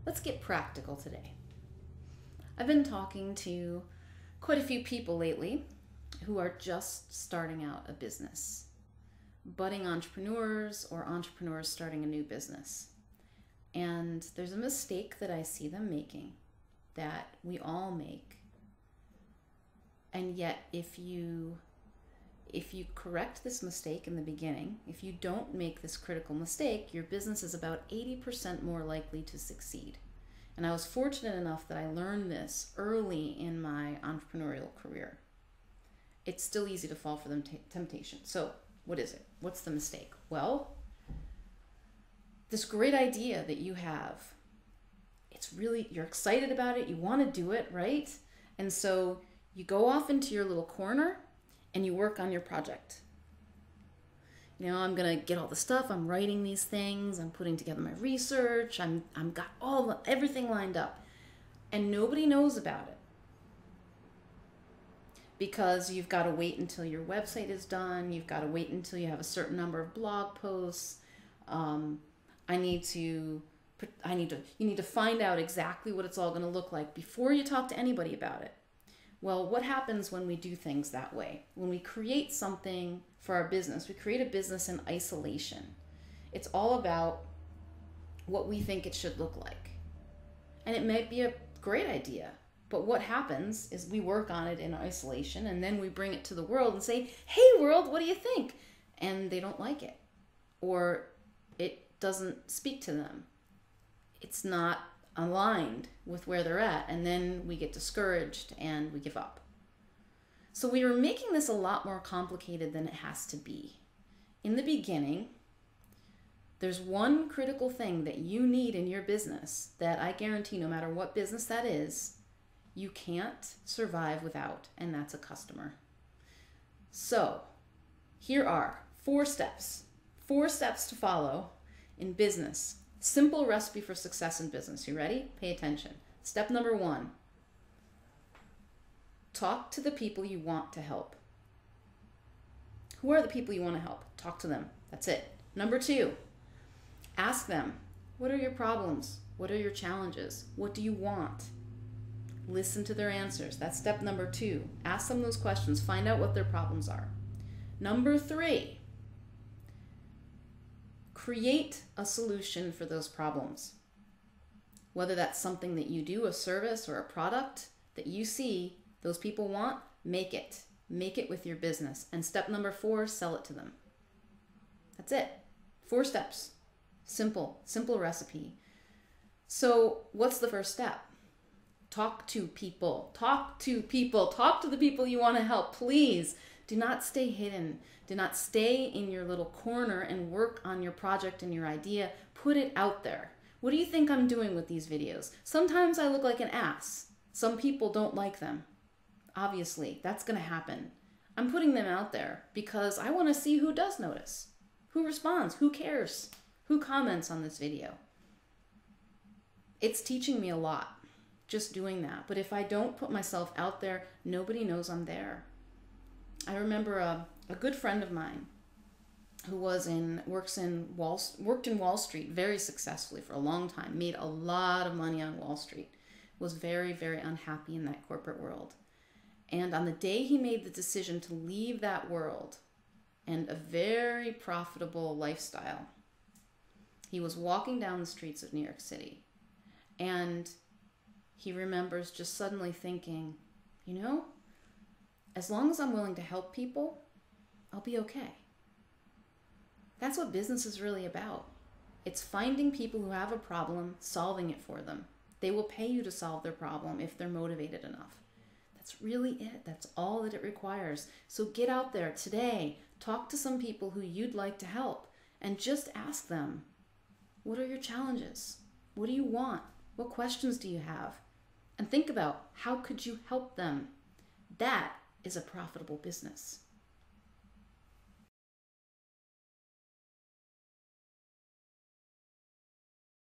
Let's get practical today. I've been talking to quite a few people lately who are just starting out a business, budding entrepreneurs or entrepreneurs starting a new business. And there's a mistake that I see them making that we all make. And yet if you correct this mistake in the beginning, if you don't make this critical mistake, your business is about 80% more likely to succeed. And I was fortunate enough that I learned this early in my entrepreneurial career. It's still easy to fall for the temptation. So what is it? What's the mistake? Well, this great idea that you have, you're excited about it, you want to do it, right? And so you go off into your little corner and you work on your project. I'm gonna get all the stuff, I'm writing these things, I'm putting together my research, I'm got everything lined up, and nobody knows about it because you've got to wait until your website is done, you've got to wait until you have a certain number of blog posts. You need to find out exactly what it's all going to look like before you talk to anybody about it. Well, what happens when we do things that way? When we create something for our business, we create a business in isolation. It's all about what we think it should look like. And it might be a great idea, but what happens is we work on it in isolation and then we bring it to the world and say, hey world, what do you think? And they don't like it, or it doesn't speak to them. It's not aligned with where they're at, and then we get discouraged and we give up. So we are making this a lot more complicated than it has to be. In the beginning, there's one critical thing that you need in your business that I guarantee no matter what business that is, you can't survive without, and that's a customer. So here are 4 steps to follow in business. Simple recipe for success in business. You ready? Pay attention. Step number 1. Talk to the people you want to help. Who are the people you want to help? Talk to them. That's it. Number 2, ask them, what are your problems? What are your challenges? What do you want? Listen to their answers. That's step number 2. Ask them those questions. Find out what their problems are. Number 3, create a solution for those problems. Whether that's something that you do, a service or a product that you see those people want, make it. Make it with your business. And step number 4, sell it to them. That's it. 4 steps. Simple recipe. So what's the first step? Talk to people. Talk to people. Talk to the people you want to help. Please do not stay hidden. Do not stay in your little corner and work on your project and your idea. Put it out there. What do you think I'm doing with these videos? Sometimes I look like an ass. Some people don't like them. Obviously, that's going to happen. I'm putting them out there because I want to see who does notice, who responds, who cares, who comments on this video. It's teaching me a lot just doing that. But if I don't put myself out there, nobody knows I'm there. I remember a good friend of mine who worked in Wall Street very successfully for a long time, made a lot of money on Wall Street, was very, very unhappy in that corporate world. And on the day he made the decision to leave that world and a very profitable lifestyle, he was walking down the streets of New York City, and he remembers just suddenly thinking, as long as I'm willing to help people, I'll be okay. That's what business is really about. It's finding people who have a problem, solving it for them. They will pay you to solve their problem if they're motivated enough. That's really it. That's all that it requires. So get out there today, talk to some people who you'd like to help, and just ask them, what are your challenges? What do you want? What questions do you have? And think about, how could you help them? That is a profitable business.